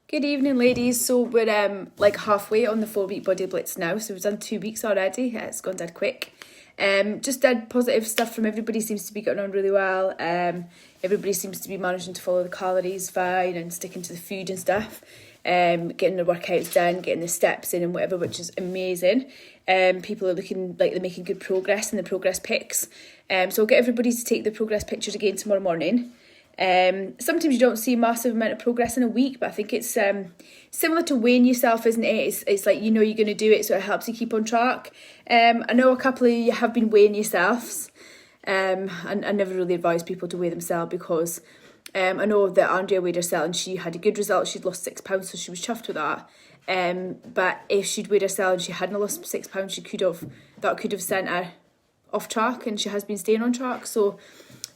Good evening, ladies. So we're like halfway on the 4 week body blitz now. So we've done 2 weeks already. It's gone dead quick. Just did positive stuff from everybody. Seems to be getting on really well. Everybody seems to be managing to follow the calories fine and sticking to the food and stuff. Getting the workouts done, getting the steps in and whatever, which is amazing. People are looking like they're making good progress in the progress pics. So I'll get everybody to take the progress pictures again tomorrow morning. Sometimes you don't see a massive amount of progress in a week, but I think it's similar to weighing yourself, isn't it? It's like, you know, you're going to do it, so it helps you keep on track. I know a couple of you have been weighing yourselves. And I never really advise people to weigh themselves because I know that Andrea weighed herself and she had a good result. She'd lost 6 pounds, so she was chuffed with that. But if she'd weighed herself and she hadn't lost 6 pounds, that could have sent her off track, and she has been staying on track. So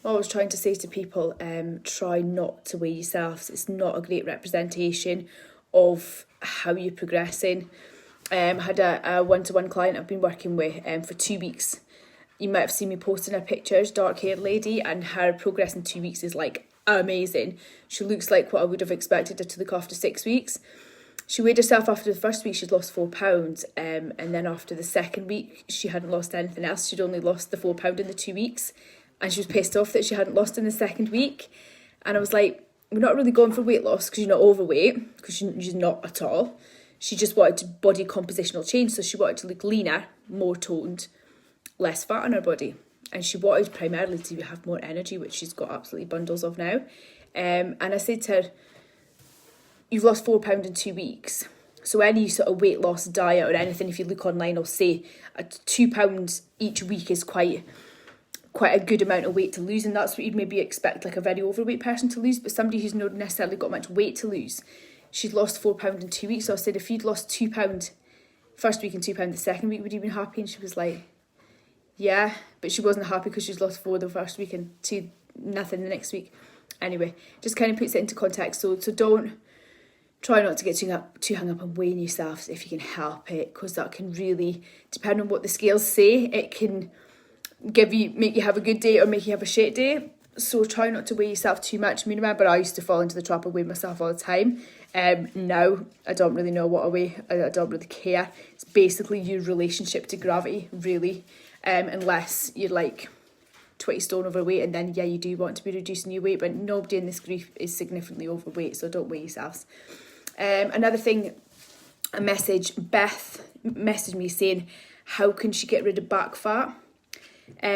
I was trying to say to people, try not to weigh yourselves. It's not a great representation of how you're progressing. I had a one-to-one client I've been working with for 2 weeks. You might have seen me posting her pictures, dark-haired lady, and her progress in 2 weeks is like amazing. She looks like what I would have expected her to look after 6 weeks. She weighed herself after the first week, she'd lost 4 pounds. And then after the second week, she hadn't lost anything else. She'd only lost the 4 pound in the 2 weeks. And she was pissed off that she hadn't lost in the second week. And I was like, we're not really going for weight loss because you're not overweight, because she's not at all. She just wanted body compositional change. So she wanted to look leaner, more toned, less fat on her body. And she wanted primarily to have more energy, which she's got absolutely bundles of now. And I said to her, you've lost 4 pounds in 2 weeks. So any sort of weight loss diet or anything, if you look online, will say 2 pounds each week is quite a good amount of weight to lose, and that's what you'd maybe expect like a very overweight person to lose. But somebody who's not necessarily got much weight to lose, she'd lost 4 pounds in 2 weeks. So I said, if you'd lost 2 pounds first week and 2 pounds the second week, would you be happy? And she was like, yeah, but she wasn't happy because she's lost 4 the first week and 2 nothing the next week. Anyway, just kind of puts it into context. So don't try not to get too hung up on weighing yourselves if you can help it, because that can really, depending on what the scales say, it can make you have a good day or make you have a shit day. So try not to weigh yourself too much. I mean, remember, I used to fall into the trap of weighing myself all the time. Now I don't really know what I weigh. I don't really care. It's basically your relationship to gravity, really, unless you're like 20 stone overweight, and then yeah, you do want to be reducing your weight, but nobody in this group is significantly overweight, so don't weigh yourselves. Another thing, Beth messaged me saying, how can she get rid of back fat?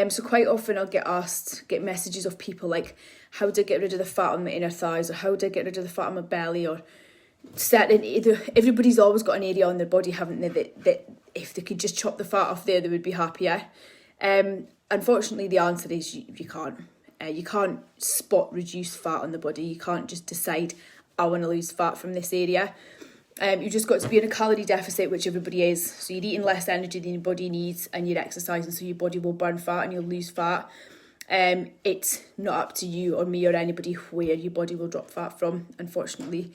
So quite often I'll get messages of people like, how do I get rid of the fat on my inner thighs, or how do I get rid of the fat on my belly, or everybody's always got an area on their body, haven't they, that if they could just chop the fat off there, they would be happier. Unfortunately, the answer is you can't. You can't spot reduce fat on the body. You can't just decide, I want to lose fat from this area. You've just got to be in a calorie deficit, which everybody is. So you're eating less energy than your body needs, and you're exercising, so your body will burn fat and you'll lose fat. It's not up to you or me or anybody where your body will drop fat from, unfortunately.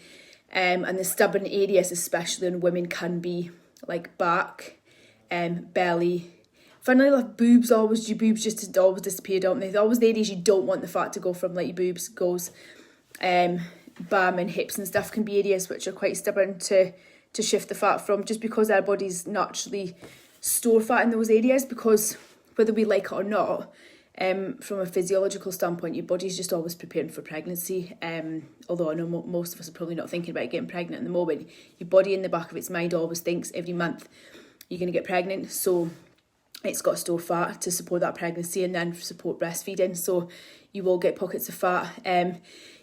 And the stubborn areas, especially in women, can be like back, belly. Funnily enough, your boobs just always disappear, don't they? They're always the areas you don't want the fat to go from, like your boobs goes. Bum and hips and stuff can be areas which are quite stubborn to shift the fat from, just because our bodies naturally store fat in those areas, because whether we like it or not, from a physiological standpoint, your body's just always preparing for pregnancy. Although I know most of us are probably not thinking about getting pregnant at the moment, your body in the back of its mind always thinks every month you're going to get pregnant, so it's got to store fat to support that pregnancy and then support breastfeeding. So you will get pockets of fat.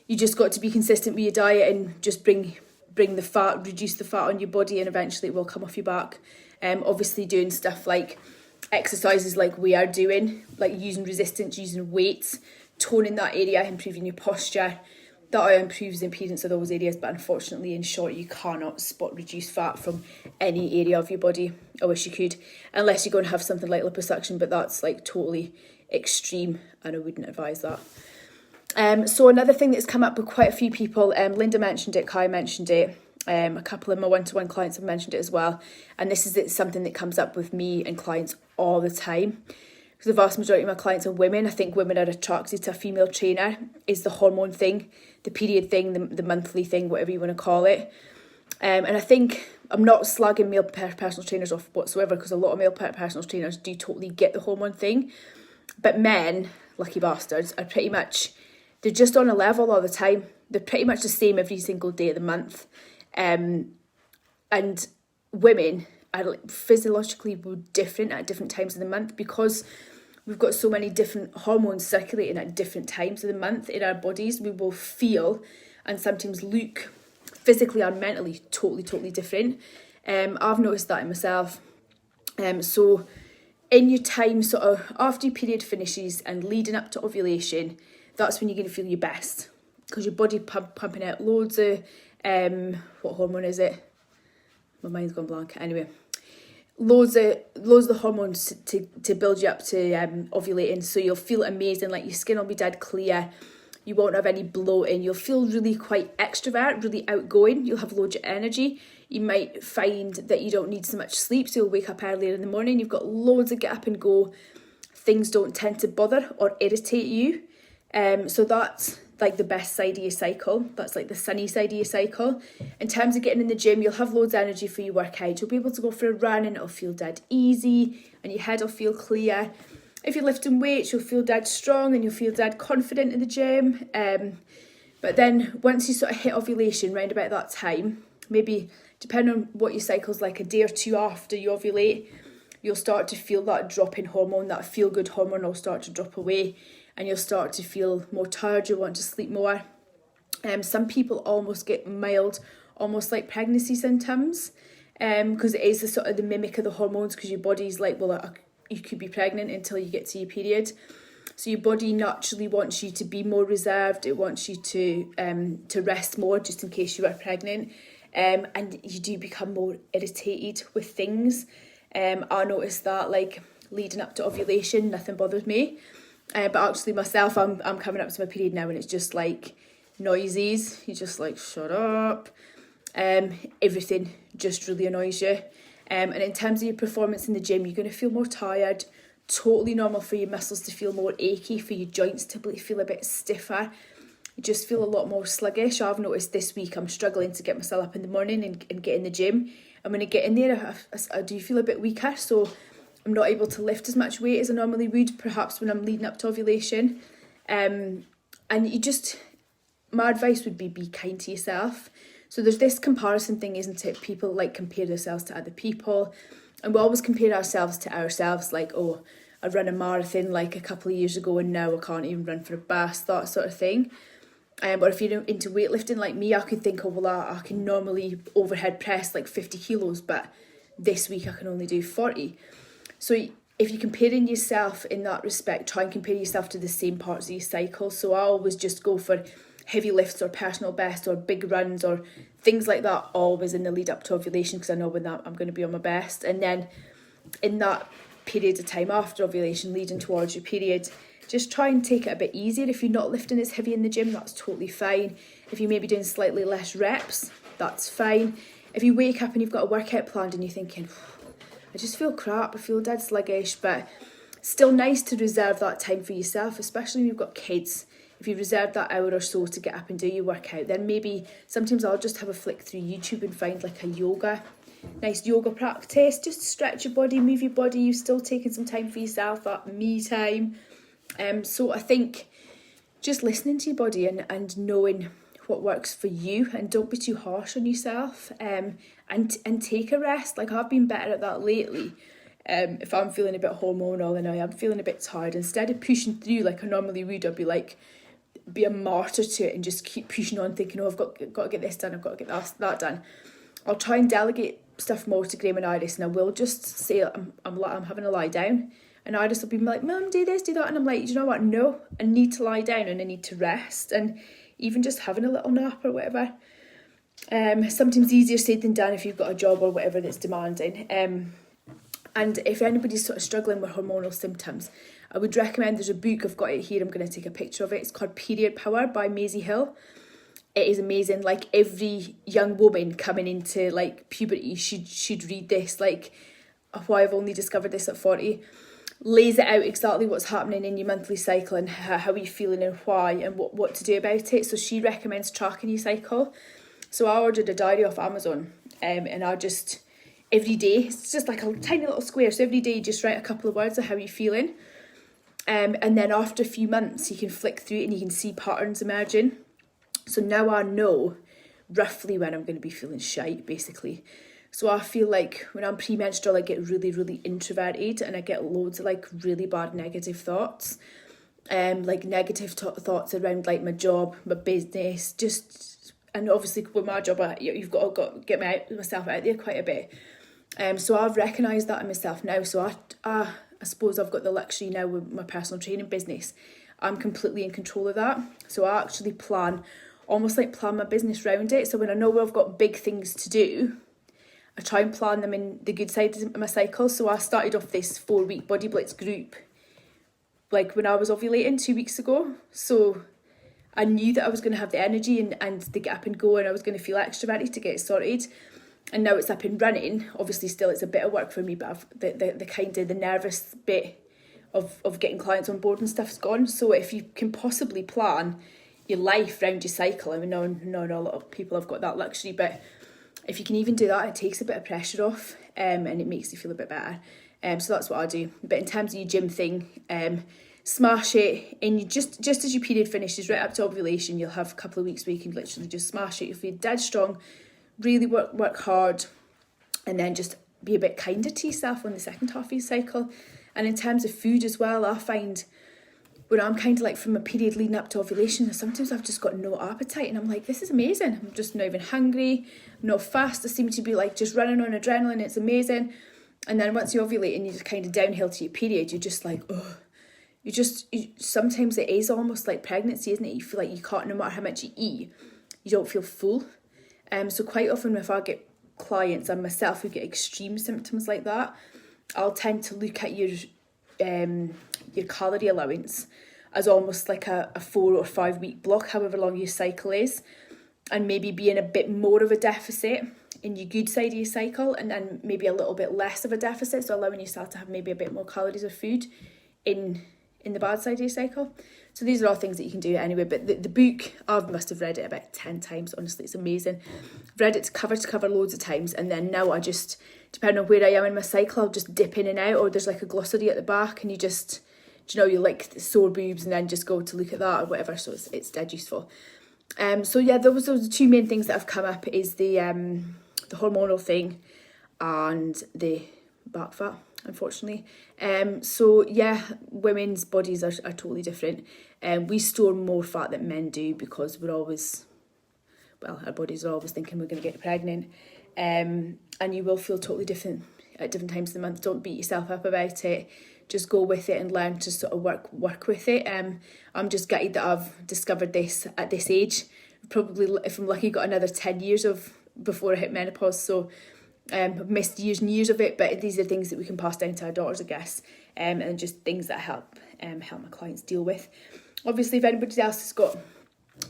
You just got to be consistent with your diet and just bring the fat, reduce the fat on your body, and eventually it will come off your back. Obviously doing stuff like exercises like we are doing, like using resistance, using weights, toning that area, improving your posture, that improves the appearance of those areas. But unfortunately, in short, you cannot spot reduce fat from any area of your body. I wish you could, unless you're going to have something like liposuction, but that's like totally extreme and I wouldn't advise that. So another thing that's come up with quite a few people, Linda mentioned it, Kai mentioned it, a couple of my one-to-one clients have mentioned it as well, and this is something that comes up with me and clients all the time. because the vast majority of my clients are women. I think women are attracted to a female trainer, is the hormone thing, the period thing, the monthly thing, whatever you want to call it. And I think I'm not slagging male personal trainers off whatsoever, because a lot of male personal trainers do totally get the hormone thing. But men, lucky bastards, are pretty much, they're just on a level all the time. They're pretty much the same every single day of the month. And women are like physiologically different at different times of the month, because we've got so many different hormones circulating at different times of the month in our bodies. We will feel and sometimes look physically and mentally totally different. I've noticed that in myself. So in your time sort of after your period finishes and leading up to ovulation, that's when you're going to feel your best, because your body pumping out loads of what hormone is it? My mind's gone blank. Anyway, loads of the hormones to build you up to ovulating, so you'll feel amazing. Like your skin will be dead clear, you won't have any bloating, you'll feel really quite extrovert, really outgoing, you'll have loads of energy. You might find that you don't need so much sleep, so you'll wake up earlier in the morning, you've got loads of get up and go, things don't tend to bother or irritate you. So that's like the best side of your cycle. That's like the sunny side of your cycle. In terms of getting in the gym, you'll have loads of energy for your workout. You'll be able to go for a run and it'll feel dead easy and your head will feel clear. If you're lifting weights, you'll feel dead strong and you'll feel dead confident in the gym. But then once you sort of hit ovulation, round about that time, maybe depending on what your cycle's like, a day or two after you ovulate, you'll start to feel that drop in hormone, that feel-good hormone will start to drop away, and you'll start to feel more tired, you'll want to sleep more. Some people almost get mild, almost like pregnancy symptoms, because it is the sort of the mimic of the hormones, because your body's like, well, you could be pregnant until you get to your period. So your body naturally wants you to be more reserved, it wants you to rest more just in case you are pregnant, and you do become more irritated with things. I noticed that like leading up to ovulation, nothing bothers me. But actually myself, I'm coming up to my period now and it's just like noises. You're just like, shut up. Everything just really annoys you. And in terms of your performance in the gym, you're going to feel more tired. Totally normal for your muscles to feel more achy, for your joints to feel a bit stiffer. You just feel a lot more sluggish. I've noticed this week I'm struggling to get myself up in the morning and get in the gym. And when I get in there, I do feel a bit weaker. So I'm not able to lift as much weight as I normally would, perhaps when I'm leading up to ovulation. And you just, my advice would be kind to yourself. So there's this comparison thing, isn't it? People like compare themselves to other people. And we always compare ourselves to ourselves, like, oh, I ran a marathon like a couple of years ago and now I can't even run for a bus, that sort of thing. Or if you're into weightlifting like me, I could think, oh, well, I can normally overhead press like 50 kilos, but this week I can only do 40. So if you're comparing yourself in that respect, try and compare yourself to the same parts of your cycle. So I always just go for heavy lifts or personal best or big runs or things like that, always in the lead up to ovulation, because I know when that I'm going to be on my best. And then in that period of time after ovulation, leading towards your period, just try and take it a bit easier. If you're not lifting as heavy in the gym, that's totally fine. If you're maybe doing slightly less reps, that's fine. If you wake up and you've got a workout planned and you're thinking, I just feel crap, I feel dead sluggish, but still nice to reserve that time for yourself, especially when you've got kids. If you reserve that hour or so to get up and do your workout, then maybe sometimes I'll just have a flick through YouTube and find like a nice yoga practice, just stretch your body, move your body, you're still taking some time for yourself, that me time. So I think just listening to your body and knowing what works for you, and don't be too harsh on yourself, and take a rest. Like I've been better at that lately. If I'm feeling a bit hormonal and I am feeling a bit tired, instead of pushing through like I normally would, I'd be a martyr to it and just keep pushing on, thinking, oh, I've got to get this done, I've got to get that done. I'll try and delegate stuff more to Graham and Iris, and I will just say I'm having a lie down, and Iris will be like, Mum, do this, do that, and I'm like, do you know what? No, I need to lie down and I need to rest, and even just having a little nap or whatever. Sometimes easier said than done if you've got a job or whatever that's demanding. And if anybody's sort of struggling with hormonal symptoms, I would recommend, there's a book, I've got it here, I'm going to take a picture of it. It's called Period Power by Maisie Hill. It is amazing. Like every young woman coming into like puberty should read this. Like, why I've only discovered this at 40. lays it out exactly what's happening in your monthly cycle and how you're feeling and why and what to do about it. So she recommends tracking your cycle. So I ordered a diary off Amazon, and I just, every day, it's just like a tiny little square. So every day you just write a couple of words of how you're feeling. And then after a few months, you can flick through it and you can see patterns emerging. So now I know roughly when I'm going to be feeling shite, basically. So I feel like when I'm premenstrual, I get really, really introverted and I get loads of like really bad negative thoughts. Like negative thoughts around like my job, my business, just, and obviously with my job, you've got to get myself out there quite a bit. So I've recognised that in myself now. So I suppose I've got the luxury now with my personal training business. I'm completely in control of that. So I actually plan my business around it. So when I know I've got big things to do, I try and plan them in the good side of my cycle. So I started off this 4-week Body Blitz group like when I was ovulating 2 weeks ago. So I knew that I was going to have the energy and to get up and go, and I was going to feel extroverted to get it sorted. And now it's up and running. Obviously still it's a bit of work for me, but the kind of the nervous bit of getting clients on board and stuff's gone. So if you can possibly plan your life around your cycle, I mean, not a lot of people have got that luxury, but if you can even do that, it takes a bit of pressure off, and it makes you feel a bit better. So that's what I do. But in terms of your gym thing, smash it, and you just as your period finishes, right up to ovulation, you'll have a couple of weeks where you can literally just smash it. You'll feel dead strong, really work hard, and then just be a bit kinder to yourself on the second half of your cycle. And in terms of food as well, I find when I'm kind of like from a period leading up to ovulation, sometimes I've just got no appetite and I'm like, this is amazing. I'm just not even hungry, I'm not fast. I seem to be like just running on adrenaline. It's amazing. And then once you ovulate and you're kind of downhill to your period, you're just like, oh, sometimes it is almost like pregnancy, isn't it? You feel like you can't, no matter how much you eat, you don't feel full. So quite often if I get clients and myself who get extreme symptoms like that, I'll tend to look at your calorie allowance as almost like a 4 or 5 week block, however long your cycle is, and maybe be in a bit more of a deficit in your good side of your cycle, and then maybe a little bit less of a deficit, so allowing yourself to have maybe a bit more calories of food in the bad side of your cycle. So these are all things that you can do anyway. But the book, I must have read it about 10 times. Honestly, it's amazing. I've read it to cover loads of times, and then now I just, depending on where I am in my cycle, I'll just dip in and out, or there's like a glossary at the back and you just, you like sore boobs and then just go to look at that or whatever. So it's dead useful. So yeah, those are the two main things that have come up, is the hormonal thing and the back fat, unfortunately. So yeah, women's bodies are totally different. We store more fat than men do because our bodies are always thinking we're going to get pregnant. And you will feel totally different at different times of the month. Don't beat yourself up about it. Just go with it and learn to sort of work with it. I'm just gutted that I've discovered this at this age. Probably, if I'm lucky, got another 10 years before I hit menopause. So I've missed years and years of it, but these are things that we can pass down to our daughters, I guess, and just things that help my clients deal with. Obviously, if anybody else has got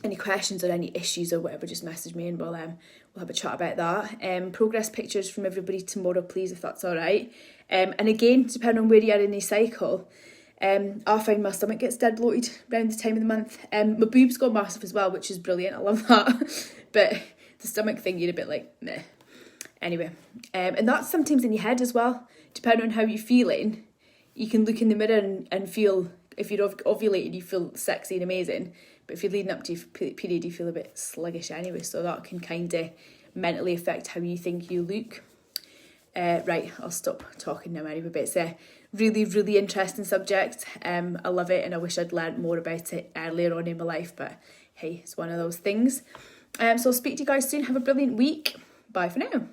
any questions or any issues or whatever, just message me and we'll have a chat about that. Progress pictures from everybody tomorrow, please, if that's all right. And again, depending on where you are in your cycle, I find my stomach gets dead bloated around the time of the month. My boobs go massive as well, which is brilliant. I love that. But the stomach thing, you're a bit like, meh. Anyway, and that's sometimes in your head as well. Depending on how you're feeling, you can look in the mirror and feel, if you're ovulated, you feel sexy and amazing. But if you're leading up to your period, you feel a bit sluggish anyway. So that can kind of mentally affect how you think you look. Right, I'll stop talking now anyway, but it's a really, really interesting subject. I love it and I wish I'd learned more about it earlier on in my life, but hey, it's one of those things. So I'll speak to you guys soon. Have a brilliant week. Bye for now.